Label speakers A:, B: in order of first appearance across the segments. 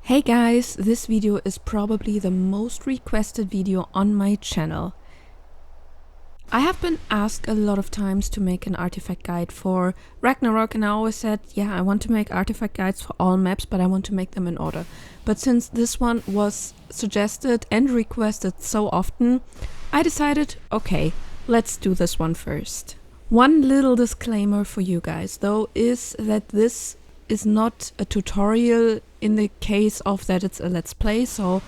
A: Hey guys, this video is probably the most requested video on my channel. I have been asked a lot of times to make an artifact guide for Ragnarok, and I always said, yeah, I want to make artifact guides for all maps, but I want to make them in order. But since this one was suggested and requested so often, I decided, okay, let's do this one first. One little disclaimer for you guys though is that this is not a tutorial in the case of that it's a let's play, so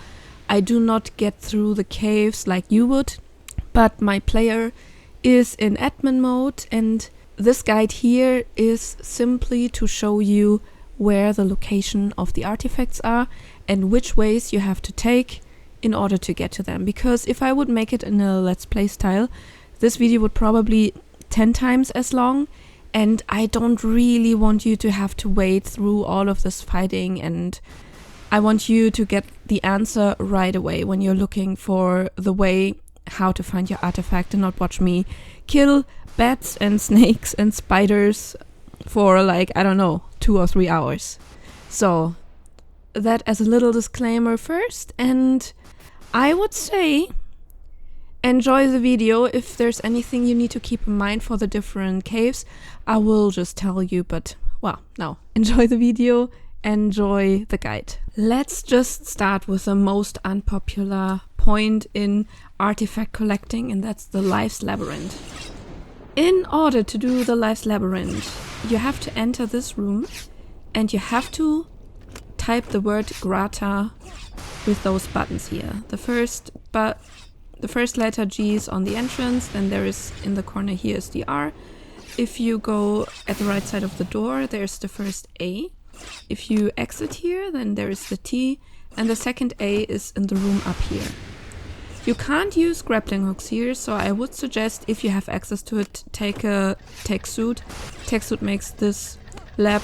A: I do not get through the caves like you would, but my player is in admin mode, and this guide here is simply to show you where the location of the artifacts are and which ways you have to take in order to get to them. Because if I would make it in a let's play style, this video would probably 10 times as long, and I don't really want you to have to wade through all of this fighting, and I want you to get the answer right away when you're looking for the way how to find your artifact and not watch me kill bats and snakes and spiders for like, I don't know, 2 or 3 hours. So that as a little disclaimer first, and I would say enjoy the video. If there's anything you need to keep in mind for the different caves, I will just tell you, but well, now enjoy the video, enjoy the guide. Let's just start with the most unpopular point in artifact collecting, and that's the Life's Labyrinth. In order to do the Life's Labyrinth, you have to enter this room and you have to type the word Grata with those buttons here. The first letter G is on the entrance, then there is in the corner here is the R. If you go at the right side of the door, there's the first A. If you exit here, then there is the T, and the second A is in the room up here. You can't use grappling hooks here, so I would suggest, if you have access to it, take a tech suit. Tech suit makes this lab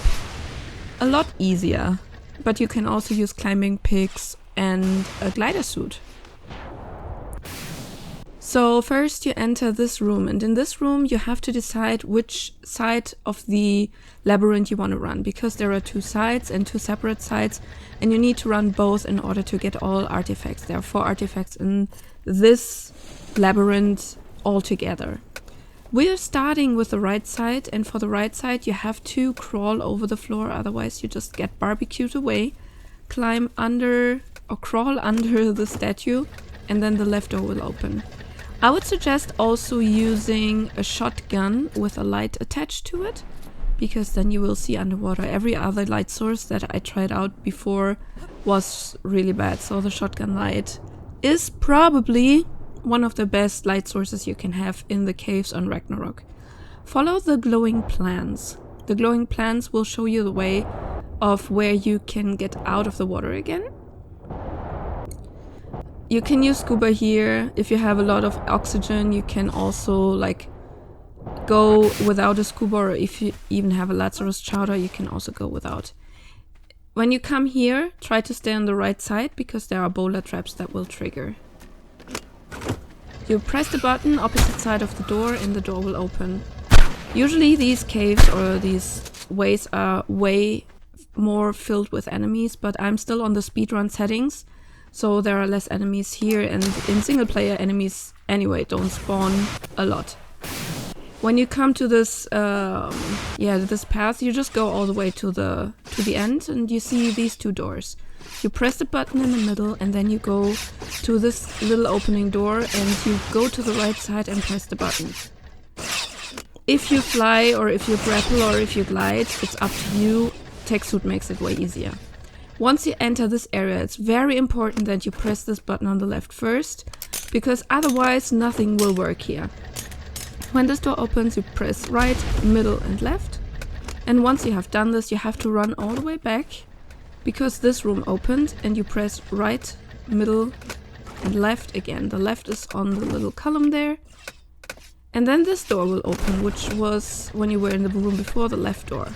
A: a lot easier, but you can also use climbing picks and a glider suit. So first you enter this room, and in this room you have to decide which side of the labyrinth you want to run, because there are 2 sides and 2 separate sides, and you need to run both in order to get all artifacts. There are 4 artifacts in this labyrinth altogether. We're starting with the right side, and for the right side you have to crawl over the floor, otherwise you just get barbecued away. Climb under or crawl under the statue, and then the left door will open. I would suggest also using a shotgun with a light attached to it, because then you will see underwater. Every other light source that I tried out before was really bad, so the shotgun light is probably one of the best light sources you can have in the caves on Ragnarok. Follow the glowing plants. The glowing plants will show you the way of where you can get out of the water again. You can use scuba here. If you have a lot of oxygen, you can also like go without a scuba, or if you even have a Lazarus chowder, you can also go without. When you come here, try to stay on the right side, because there are boulder traps that will trigger. You press the button opposite side of the door and the door will open. Usually these caves or these ways are way more filled with enemies, but I'm still on the speedrun settings, so there are less enemies here, and in single player enemies anyway don't spawn a lot. When you come to this this path, you just go all the way to the end, and you see these 2 doors. You press the button in the middle, and then you go to this little opening door, and you go to the right side and press the button. If you fly, or if you grapple, or if you glide, it's up to you. Tech suit makes it way easier. Once you enter this area, it's very important that you press this button on the left first, because otherwise nothing will work here. When this door opens, you press right, middle and left. And once you have done this, you have to run all the way back, because this room opened, and you press right, middle and left again. The left is on the little column there. And then this door will open, which was, when you were in the room before, the left door.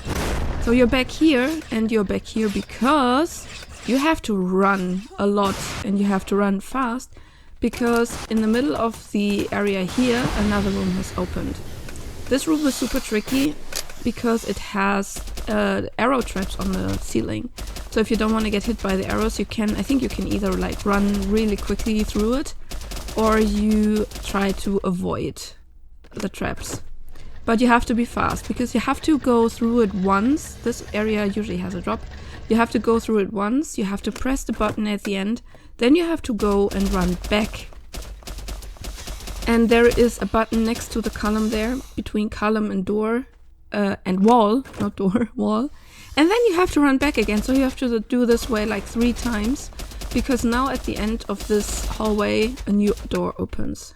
A: So you're back here, and you're back here because you have to run a lot, and you have to run fast, because in the middle of the area here, another room has opened. This room is super tricky because it has arrow traps on the ceiling. So if you don't want to get hit by the arrows, you can, I think you can either like run really quickly through it, or you try to avoid the traps. But you have to be fast, because you have to go through it once. This area usually has a drop. You have to go through it once, you have to press the button at the end, then you have to go and run back. And there is a button next to the column there, between column and door, and wall, not door, wall. And then you have to run back again, so you have to do this way like 3 times, because now at the end of this hallway, a new door opens.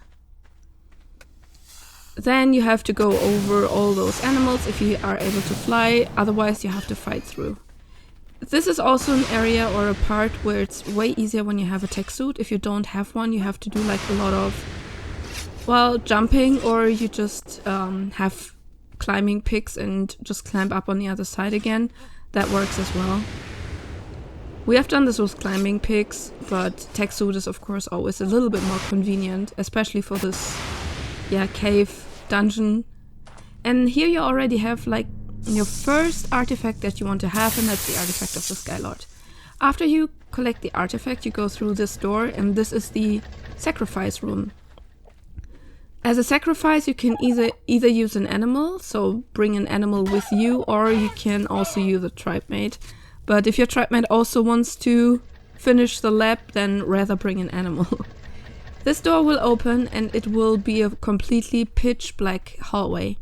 A: Then you have to go over all those animals if you are able to fly, otherwise you have to fight through. This is also an area or a part where it's way easier when you have a tech suit. If you don't have one, you have to do like a lot of, well, jumping, or you just have climbing picks and just climb up on the other side again. That works as well. We have done this with climbing picks, but tech suit is of course always a little bit more convenient, especially for this, yeah, cave dungeon. And here you already have like your first artifact that you want to have, and that's the artifact of the Skylord. After you collect the artifact, you go through this door, and this is the sacrifice room. As a sacrifice, you can either use an animal, so bring an animal with you, or you can also use a tribe mate. But if your tribe mate also wants to finish the lab, then rather bring an animal. This door will open, and it will be a completely pitch black hallway.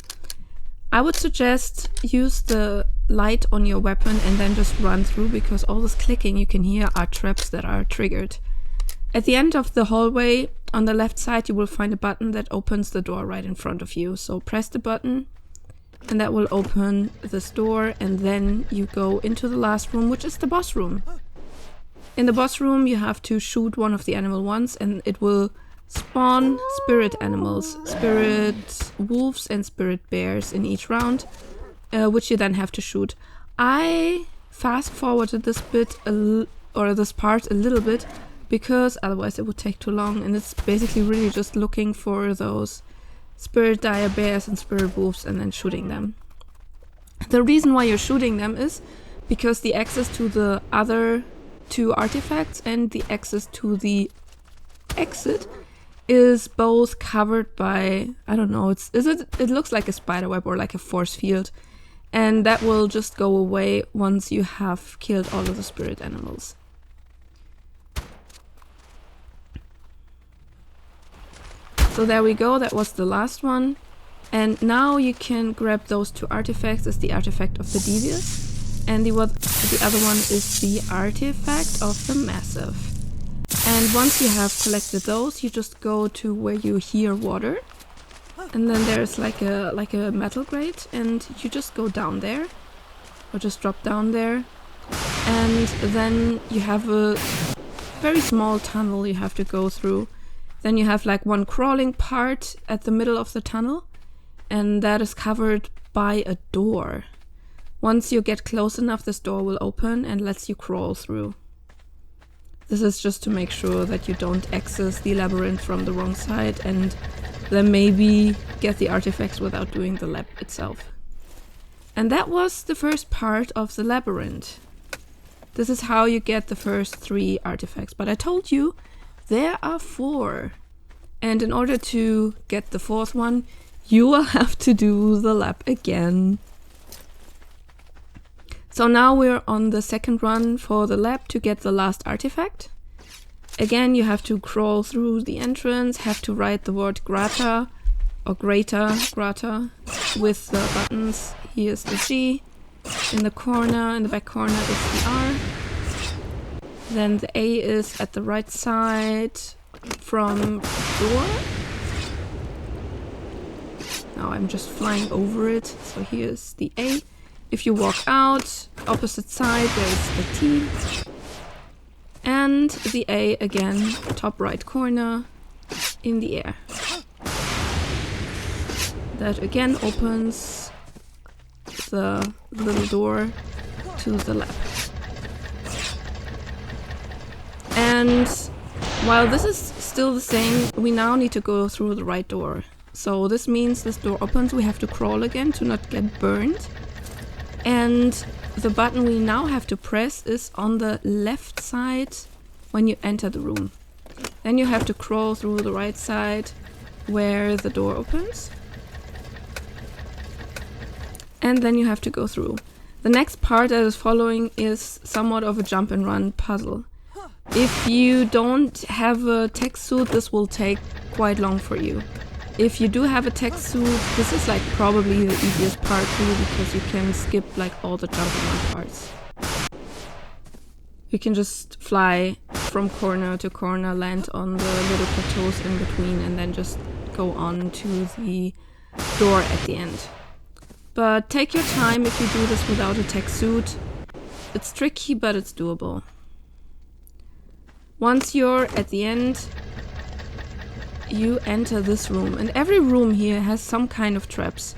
A: I would suggest use the light on your weapon and then just run through, because all this clicking you can hear are traps that are triggered. At the end of the hallway, on the left side, you will find a button that opens the door right in front of you. So press the button, and that will open this door, and then you go into the last room, which is the boss room. In the boss room, you have to shoot one of the animal once, and it will spawn spirit animals, spirit wolves and spirit bears in each round, which you then have to shoot. I fast forwarded this bit, or this part a little bit, because otherwise it would take too long, and it's basically really just looking for those spirit dire bears and spirit wolves and then shooting them. The reason why you're shooting them is because the access to the other 2 artifacts and the access to the exit is both covered by, I don't know, it looks like a spider web or like a force field, and that will just go away once you have killed all of the spirit animals. So there we go, that was the last one. And now you can grab those 2 artifacts as the artifact of the Devious, and the other one is the artifact of the Massive. And once you have collected those, you just go to where you hear water, and then there's like a metal grate, and you just go down there, or just drop down there, and then you have a very small tunnel you have to go through. Then you have like one crawling part at the middle of the tunnel, and that is covered by a door. Once you get close enough, this door will open and lets you crawl through. This is just to make sure that you don't access the labyrinth from the wrong side and then maybe get the artifacts without doing the lab itself. And that was the first part of the labyrinth. This is how you get the first 3 artifacts, but I told you there are 4. And in order to get the 4th one, you will have to do the lab again. So now we're on the second run for the lab to get the last artifact. Again, you have to crawl through the entrance, have to write the word grata, or grata, with the buttons. Here's the G. In the back corner is the R. Then the A is at the right side from door. Now I'm just flying over it, so here's the A. If you walk out, opposite side, there's the T. And the A again, top right corner, in the air. That again opens the little door to the left. And while this is still the same, we now need to go through the right door. So this means this door opens, we have to crawl again to not get burned. And the button we now have to press is on the left side when you enter the room. Then you have to crawl through the right side where the door opens. And then you have to go through. The next part that is following is somewhat of a jump and run puzzle. If you don't have a tech suit, this will take quite long for you. If you do have a tech suit, this is like probably the easiest part too, because you can skip like all the jump and run parts. You can just fly from corner to corner, land on the little plateaus in between, and then just go on to the door at the end. But take your time if you do this without a tech suit. It's tricky, but it's doable. Once you're at the end, you enter this room. And every room here has some kind of traps.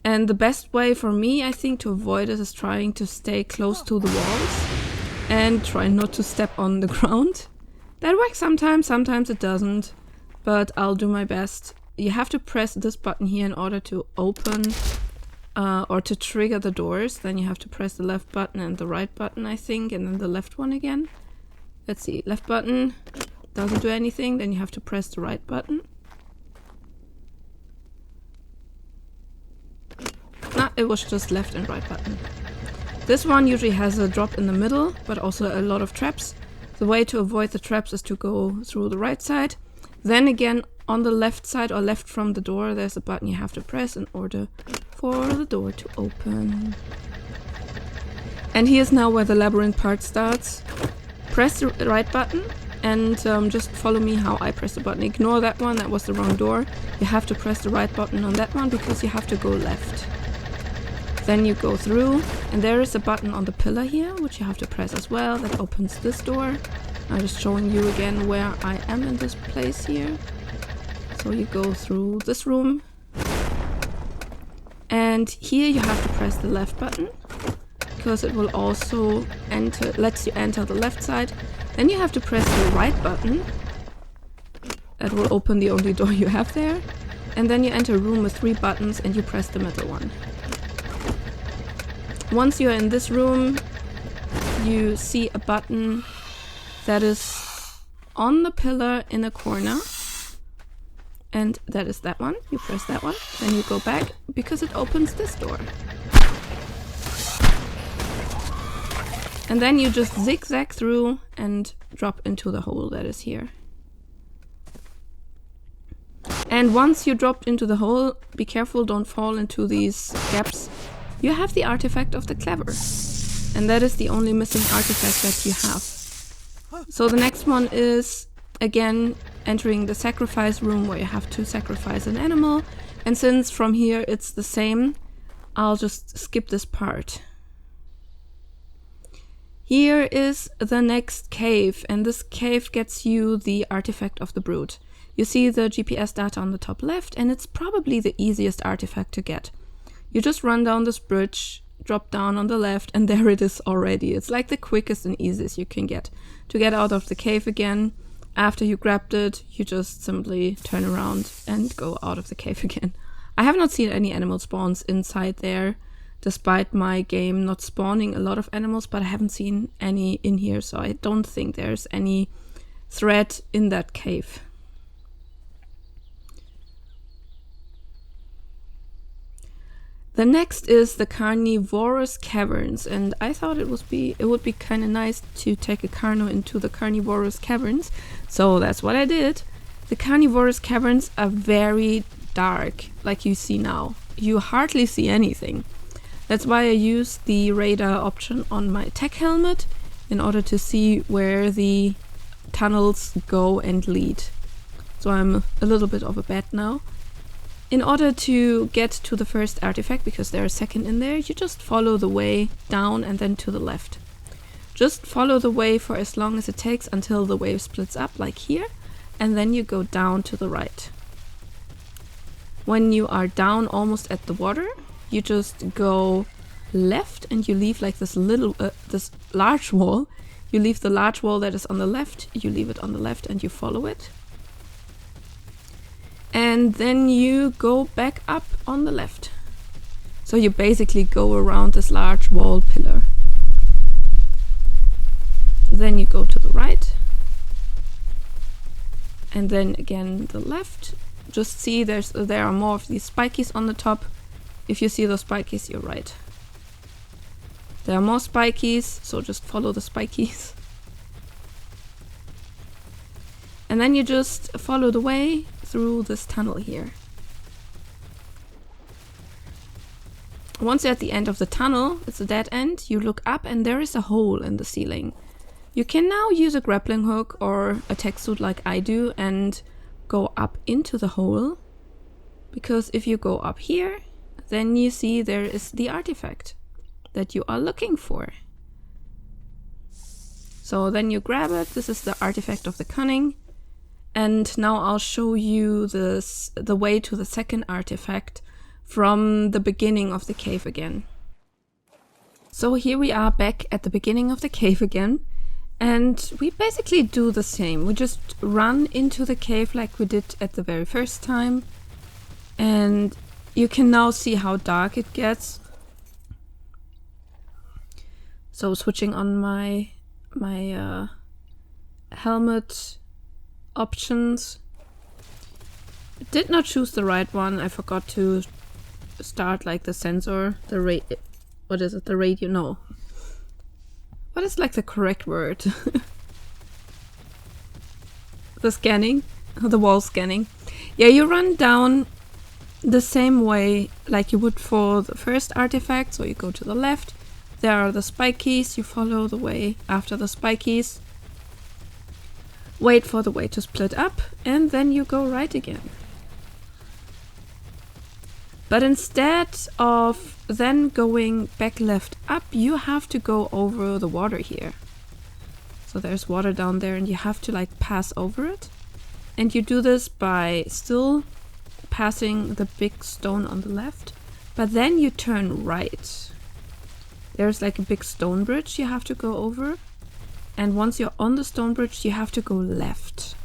A: And the best way for me, I think, to avoid it is trying to stay close to the walls and try not to step on the ground. That works sometimes, sometimes it doesn't, but I'll do my best. You have to press this button here in order to open or to trigger the doors. Then you have to press the left button and the right button, I think, and then the left one again. Let's see, left button doesn't do anything, then you have to press the right button. Nah, it was just left and right button. This one usually has a drop in the middle, but also a lot of traps. The way to avoid the traps is to go through the right side. Then again, on the left side or left from the door, there's a button you have to press in order for the door to open. And here's now where the labyrinth part starts. Press the right button and just follow me how I press the button. Ignore that one, that was the wrong door. You have to press the right button on that one because you have to go left. Then you go through, and there is a button on the pillar here, which you have to press as well. That opens this door. I'm just showing you again where I am in this place here. So you go through this room. And here you have to press the left button, because it will also lets you enter the left side. Then you have to press the right button. That will open the only door you have there. And then you enter a room with 3 buttons and you press the middle one. Once you're in this room, you see a button that is on the pillar in a corner. And that is that one. You press that one. Then you go back because it opens this door. And then you just zigzag through and drop into the hole that is here. And once you dropped into the hole, be careful, don't fall into these gaps. You have the artifact of the Clever. And that is the only missing artifact that you have. So the next one is, again, entering the sacrifice room where you have to sacrifice an animal. And since from here it's the same, I'll just skip this part. Here is the next cave, and this cave gets you the artifact of the Brute. You see the GPS data on the top left, and it's probably the easiest artifact to get. You just run down this bridge, drop down on the left, and there it is already. It's like the quickest and easiest you can get. To get out of the cave again, after you grabbed it, you just simply turn around and go out of the cave again. I have not seen any animal spawns inside there, despite my game not spawning a lot of animals, but I haven't seen any in here, so I don't think there's any threat in that cave. The next is the Carnivorous Caverns, and I thought it would be kind of nice to take a Carno into the Carnivorous Caverns, so that's what I did. The Carnivorous Caverns are very dark, like you see now. You hardly see anything. That's why I use the radar option on my tech helmet in order to see where the tunnels go and lead. So I'm a little bit of a bat now. In order to get to the first artifact, because there's a second in there, you just follow the way down and then to the left. Just follow the way for as long as it takes until the wave splits up, like here, and then you go down to the right. When you are down almost at the water, you just go left and you leave like this large wall. You leave the large wall that is on the left, you leave it on the left and you follow it. And then you go back up on the left. So you basically go around this large wall pillar. Then you go to the right. And then again the left. Just see there are more of these spikies on the top. If you see those spikies, you're right. There are more spikies, so just follow the spikies. And then you just follow the way through this tunnel here. Once you're at the end of the tunnel, it's a dead end, you look up and there is a hole in the ceiling. You can now use a grappling hook or a tech suit like I do and go up into the hole. Because if you go up here, then you see there is the artifact that you are looking for. So then you grab it. This is the artifact of the Cunning. And now I'll show you the way to the second artifact from the beginning of the cave again. So here we are back at the beginning of the cave again. And we basically do the same. We just run into the cave like we did at the very first time. And you can now see how dark it gets. So switching on my helmet options. I did not choose the right one. I forgot to start like the sensor, what is it? The radio? No. What is like the correct word? The scanning? The wall scanning. Yeah, you run down the same way like you would for the first artifact. So you go to the left. There are the spikies. You follow the way after the spikies. Wait for the way to split up. And then you go right again. But instead of then going back left up, you have to go over the water here. So there's water down there and you have to like pass over it. And you do this by still passing the big stone on the left. But then you turn right. There's like a big stone bridge you have to go over. And once you're on the stone bridge, you have to go left.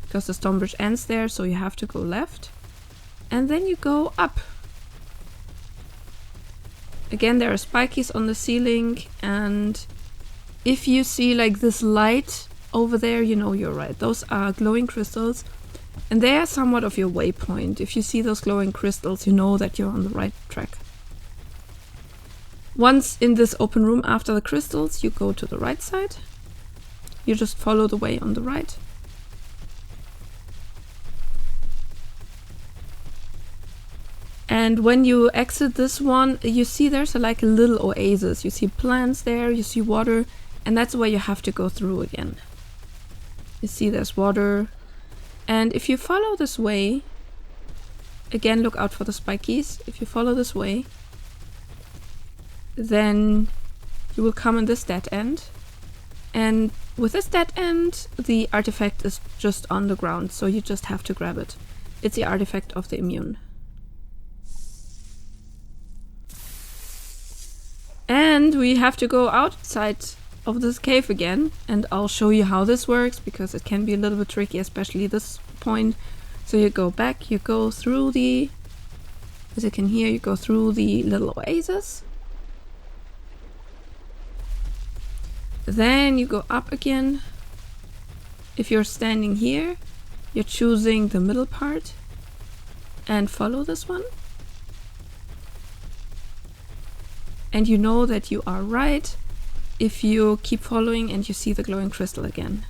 A: Because the stone bridge ends there, so you have to go left. And then you go up. Again, there are spikies on the ceiling, and if you see like this light over there, you know you're right. Those are glowing crystals, and they are somewhat of your waypoint. If you see those glowing crystals, you know that you're on the right track. Once in this open room after the crystals, you go to the right side. You just follow the way on the right. And when you exit this one, you see there's like a little oasis. You see plants there, you see water, and that's where you have to go through again. You see there's water. And if you follow this way, again look out for the spikies. If you follow this way, then you will come in this dead end. And with this dead end, the artifact is just on the ground, so you just have to grab it. It's the artifact of the immune. And we have to go outside of this cave again, and I'll show you how this works because it can be a little bit tricky, especially this point. So you go back, you go through the, as you can hear, you go through the little oasis. Then you go up again. If you're standing here, you're choosing the middle part and follow this one. And you know that you are right if you keep following and you see the glowing crystal again.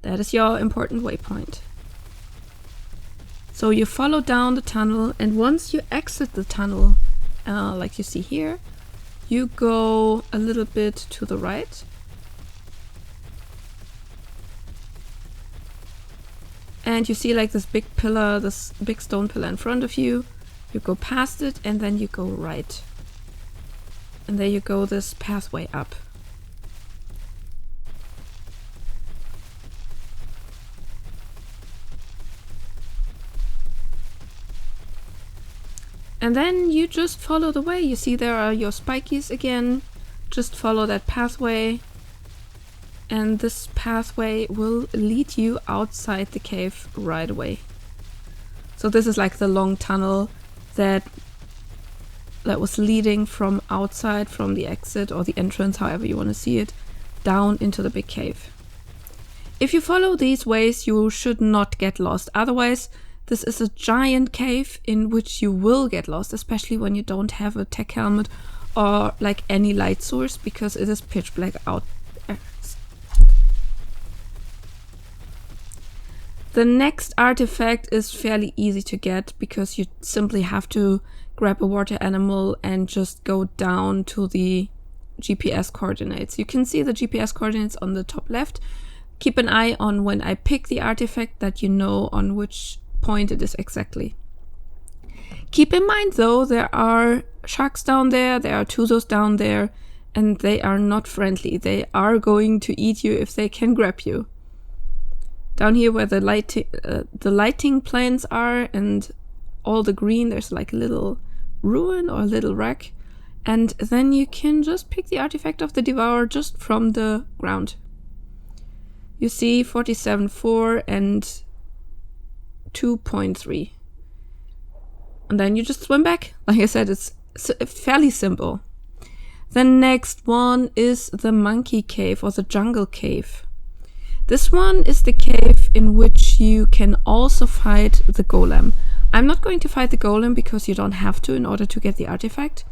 A: That is your important waypoint. So you follow down the tunnel, and once you exit the tunnel, like you see here, you go a little bit to the right. And you see like this big pillar, this big stone pillar in front of you. You go past it and then you go right. And there you go, this pathway up. And then you just follow the way. You see there are your spikies again. Just follow that pathway. And this pathway will lead you outside the cave right away. So this is like the long tunnel that was leading from outside, from the exit or the entrance, however you want to see it, down into the big cave. If you follow these ways, you should not get lost. Otherwise, this is a giant cave in which you will get lost, especially when you don't have a tech helmet or like any light source, because it is pitch black out there. The next artifact is fairly easy to get because you simply have to grab a water animal and just go down to the GPS coordinates. You can see the GPS coordinates on the top left. Keep an eye on when I pick the artifact that you know on which point it is exactly. Keep in mind though, there are sharks down there, there are Tuzos down there, and they are not friendly. They are going to eat you if they can grab you. Down here where the lighting planes are and all the green, there's like a little ruin or a little wreck, and then you can just pick the artifact of the Devourer just from the ground. You see 47.4 and 2.3. And then you just swim back. Like I said, it's fairly simple. The next one is the monkey cave or the jungle cave. This one is the cave in which you can also fight the golem. I'm not going to fight the golem because you don't have to in order to get the artifact.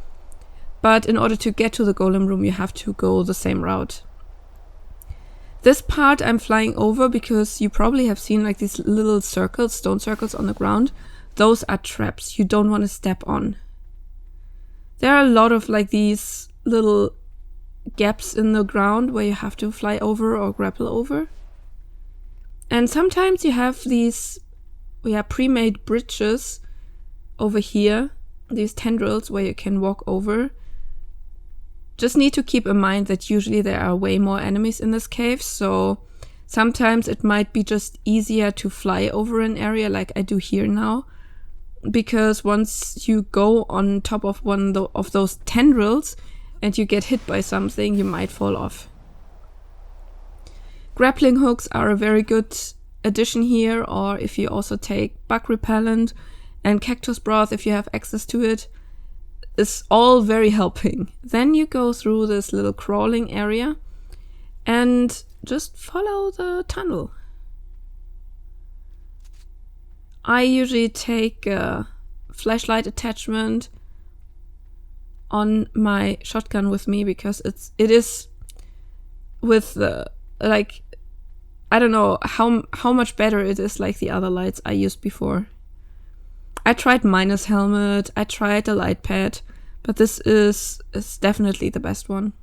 A: But in order to get to the golem room, you have to go the same route. This part I'm flying over because you probably have seen like these little circles, stone circles on the ground. Those are traps you don't want to step on. There are a lot of like these little gaps in the ground where you have to fly over or grapple over. And sometimes you have these pre-made bridges over here, these tendrils where you can walk over. Just need to keep in mind that usually there are way more enemies in this cave, so sometimes it might be just easier to fly over an area like I do here now, because once you go on top of one of those tendrils and you get hit by something, you might fall off. Grappling hooks are a very good addition here, or if you also take bug repellent and cactus broth if you have access to it, is all very helping. Then you go through this little crawling area and just follow the tunnel. I usually take a flashlight attachment on my shotgun with me because it is with the like, I don't know how much better it is like the other lights I used before. I tried minus helmet, I tried the light pad, but this is definitely the best one.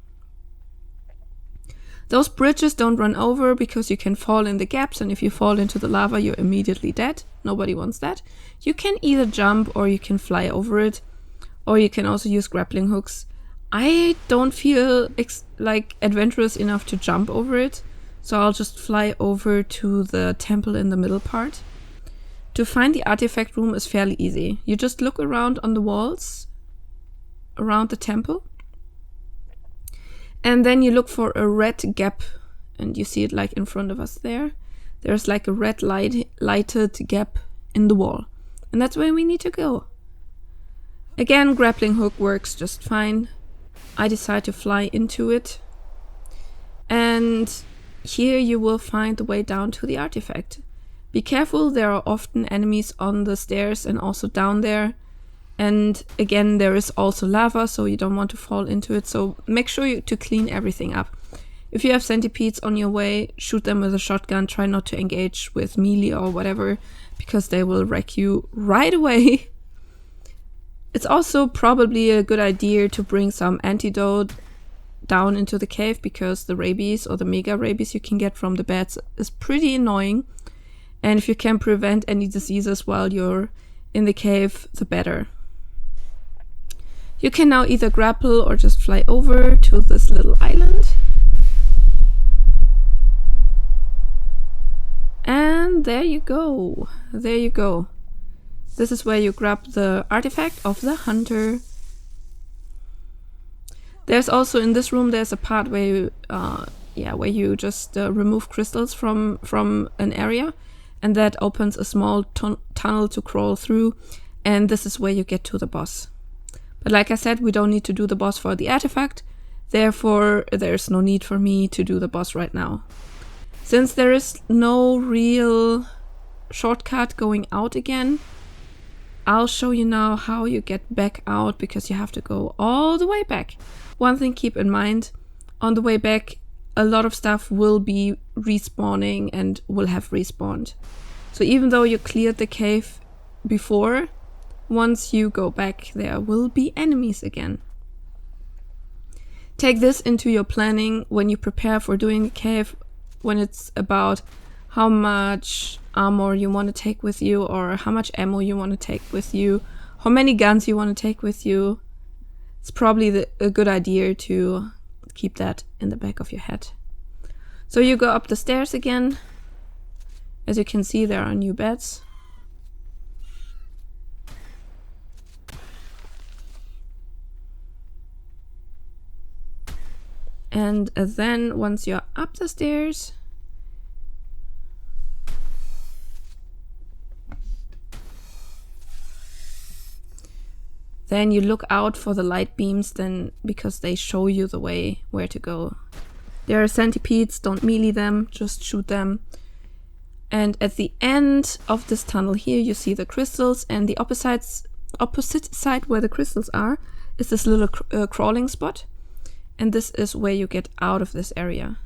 A: Those bridges don't run over because you can fall in the gaps, and if you fall into the lava, you're immediately dead. Nobody wants that. You can either jump or you can fly over it, or you can also use grappling hooks. I don't feel like adventurous enough to jump over it, so I'll just fly over to the temple in the middle part. To find the artifact room is fairly easy. You just look around on the walls around the temple, and then you look for a red gap, and you see it like in front of us there. There's like a red lighted gap in the wall, and that's where we need to go. Again, grappling hook works just fine. I decide to fly into it, and here you will find the way down to the artifact. Be careful, there are often enemies on the stairs and also down there. And again, there is also lava, so you don't want to fall into it. So make sure to clean everything up. If you have centipedes on your way, shoot them with a shotgun. Try not to engage with melee or whatever, because they will wreck you right away. It's also probably a good idea to bring some antidote down into the cave, because the rabies or the mega rabies you can get from the bats is pretty annoying. And if you can prevent any diseases while you're in the cave, the better. You can now either grapple or just fly over to this little island. And there you go. There you go. This is where you grab the artifact of the hunter. There's also in this room, there's a part where you just remove crystals from an area. and that opens a small tunnel to crawl through, and this is where you get to the boss. But like I said, we don't need to do the boss for the artifact, therefore there's no need for me to do the boss right now. Since there is no real shortcut going out again, I'll show you now how you get back out, because you have to go all the way back. One thing keep in mind, on the way back a lot of stuff will be respawning and will have respawned. So even though you cleared the cave before, once you go back there will be enemies again. Take this into your planning when you prepare for doing the cave, when it's about how much armor you want to take with you, or how much ammo you want to take with you, how many guns you want to take with you. It's probably a good idea to keep that in the back of your head. So you go up the stairs again. As you can see, there are new beds. And then once you're up the stairs, then you look out for the light beams, then, because they show you the way where to go. There are centipedes, don't melee them, just shoot them. And at the end of this tunnel here, you see the crystals, and the opposite side where the crystals are is this little crawling spot. And this is where you get out of this area.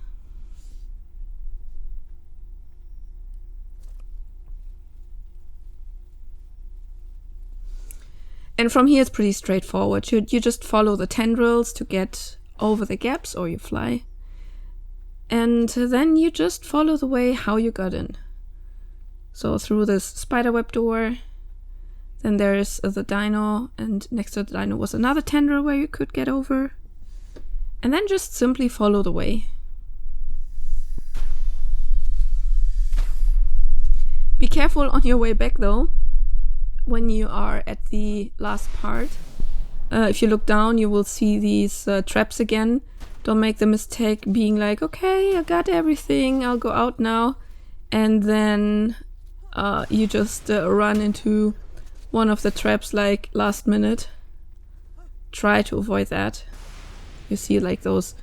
A: And from here it's pretty straightforward. You just follow the tendrils to get over the gaps, or you fly. And then you just follow the way how you got in. So through this spiderweb door, then there's the dino, and next to the dino was another tendril where you could get over. And then just simply follow the way. Be careful on your way back though, when you are at the last part. If you look down, you will see these traps again. Don't make the mistake being like, okay, I got everything, I'll go out now. And then you just run into one of the traps like last minute. Try to avoid that. You see like those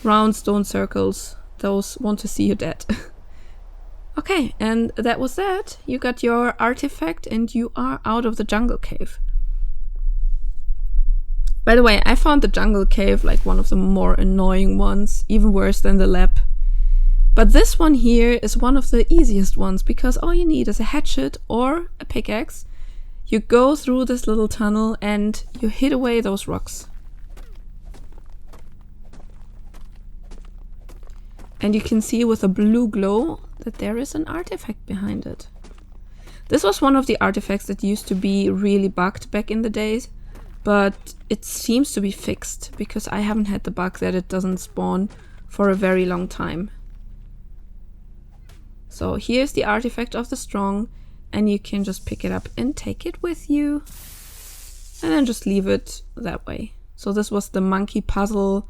A: round stone circles, those want to see you dead. Okay, and that was that. You got your artifact and you are out of the jungle cave. By the way, I found the jungle cave like one of the more annoying ones, even worse than the lab. But this one here is one of the easiest ones, because all you need is a hatchet or a pickaxe. You go through this little tunnel and you hit away those rocks. And you can see with a blue glow that there is an artifact behind it. This was one of the artifacts that used to be really bugged back in the days, but it seems to be fixed, because I haven't had the bug that it doesn't spawn for a very long time. So here's the artifact of the strong, and you can just pick it up and take it with you, and then just leave it that way. So this was the monkey puzzle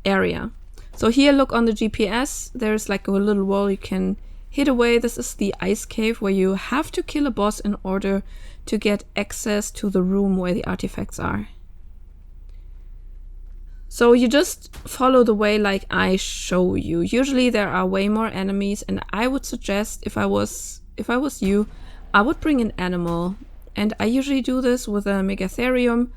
A: area. So here, look on the GPS, there's like a little wall you can hit away. This is the ice cave where you have to kill a boss in order to get access to the room where the artifacts are. So you just follow the way like I show you. Usually there are way more enemies, and I would suggest, if I was you, I would bring an animal. And I usually do this with a megatherium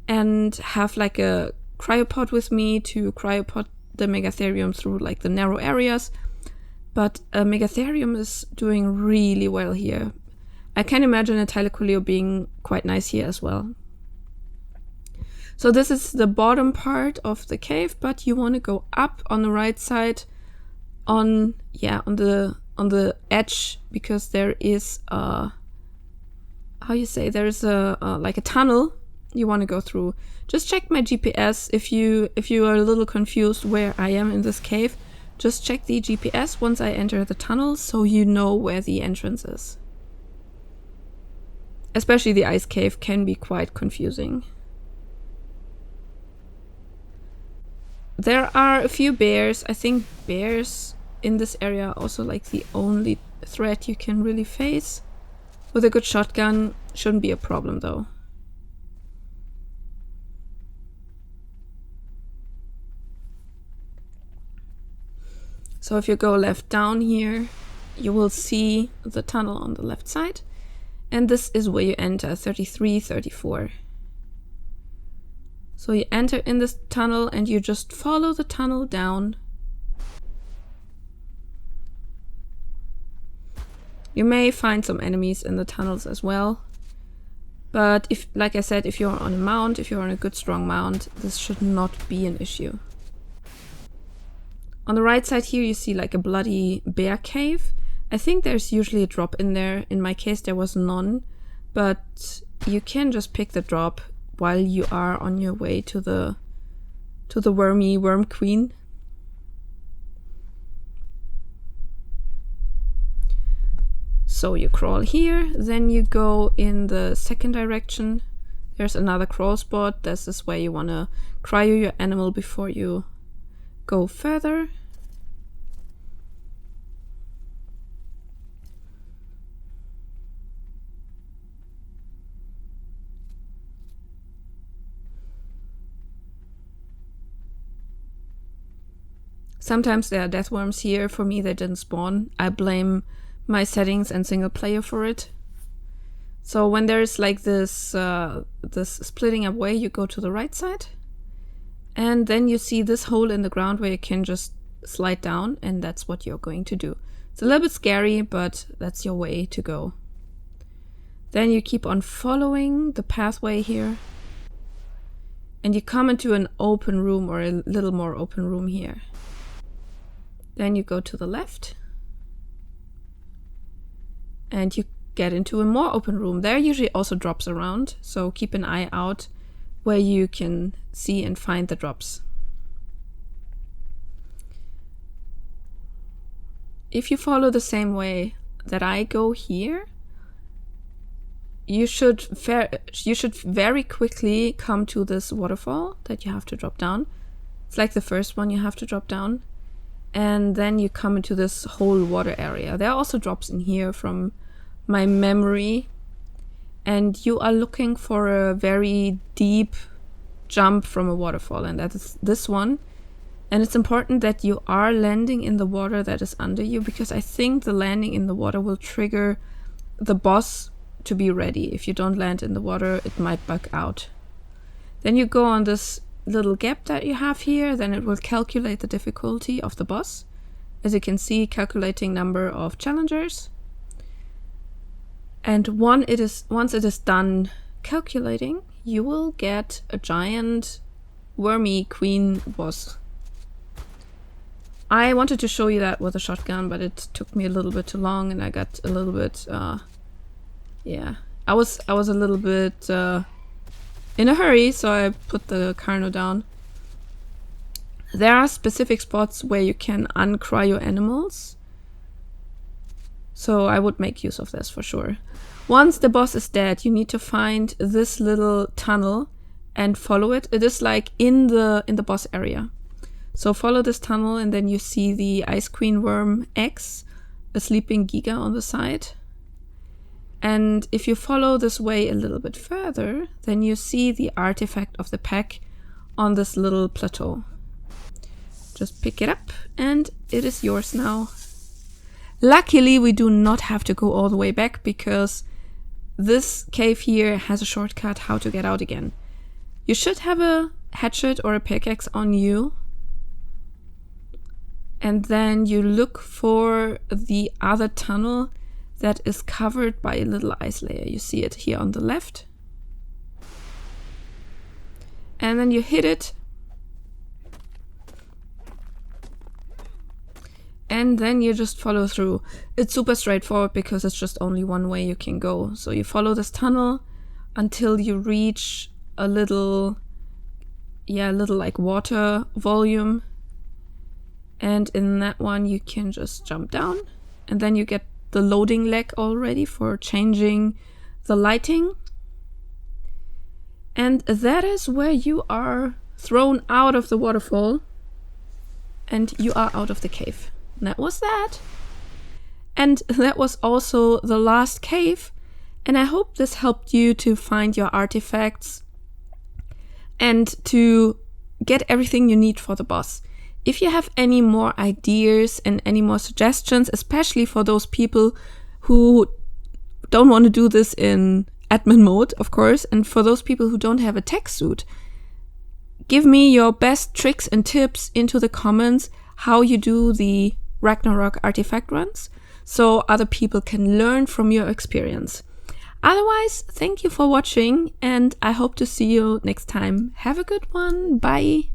A: and have like a cryopod with me to cryopod the megatherium through like the narrow areas. But a megatherium is doing really well here. I can imagine a Tylocoleo being quite nice here as well. So this is the bottom part of the cave, but you want to go up on the right side on the edge, because there is a like a tunnel you want to go through. Just check my GPS if you are a little confused where I am in this cave. Just check the GPS once I enter the tunnel, so you know where the entrance is. Especially the ice cave can be quite confusing. There are a few bears. I think bears in this area are also like the only threat you can really face. With a good shotgun, shouldn't be a problem though. So if you go left down here, you will see the tunnel on the left side. And this is where you enter, 33, 34. So you enter in this tunnel and you just follow the tunnel down. You may find some enemies in the tunnels as well. But if, like I said, if you're on a mount, if you're on a good strong mount, this should not be an issue. On the right side here you see like a bloody bear cave. I think there's usually a drop in there. In my case there was none, but you can just pick the drop while you are on your way to the worm queen. So you crawl here, then you go in the second direction. There's another crawl spot. This is where you want to cryo your animal before you go further. Sometimes there are death worms here. For me, they didn't spawn. I blame my settings and single player for it. So when there's like this splitting up way, you go to the right side. And then you see this hole in the ground where you can just slide down, and that's what you're going to do. It's a little bit scary, but that's your way to go. Then you keep on following the pathway here. And you come into an open room, or a little more open room here. Then you go to the left. And you get into a more open room. There usually also drops around, so keep an eye out where you can see and find the drops. If you follow the same way that I go here, you should very quickly come to this waterfall that you have to drop down. It's like the first one you have to drop down. And then you come into this whole water area. There are also drops in here from my memory. And you are looking for a very deep jump from a waterfall. And that is this one. And it's important that you are landing in the water that is under you, because I think the landing in the water will trigger the boss to be ready. If you don't land in the water, it might bug out. Then you go on this little gap that you have here, then it will calculate the difficulty of the boss. As you can see, calculating number of challengers. And once it is done calculating, you will get a giant wormy queen boss. I wanted to show you that with a shotgun, but it took me a little bit too long, and I got a little bit yeah, I was a little bit in a hurry, so I put the Carno down. There are specific spots where you can uncryo animals, so I would make use of this for sure. Once the boss is dead, you need to find this little tunnel and follow it. It is like in the boss area. So follow this tunnel, and then you see the Ice Queen Worm X, a sleeping Giga on the side. And if you follow this way a little bit further, then you see the artifact of the pack on this little plateau. Just pick it up and it is yours now. Luckily, we do not have to go all the way back, because this cave here has a shortcut how to get out again. You should have a hatchet or a pickaxe on you. And then you look for the other tunnel that is covered by a little ice layer. You see it here on the left. And then you hit it. And then you just follow through. It's super straightforward because it's just only one way you can go. So you follow this tunnel until you reach a little like water volume. And in that one you can just jump down. And then you get the loading leg already for changing the lighting. And that is where you are thrown out of the waterfall. And you are out of the cave. And that was that. And that was also the last cave, and I hope this helped you to find your artifacts and to get everything you need for the boss. If you have any more ideas and any more suggestions, especially for those people who don't want to do this in admin mode, of course, and for those people who don't have a tech suit, give me your best tricks and tips into the comments how you do the Ragnarok artifact runs, so other people can learn from your experience. Otherwise, thank you for watching, and I hope to see you next time. Have a good one. Bye!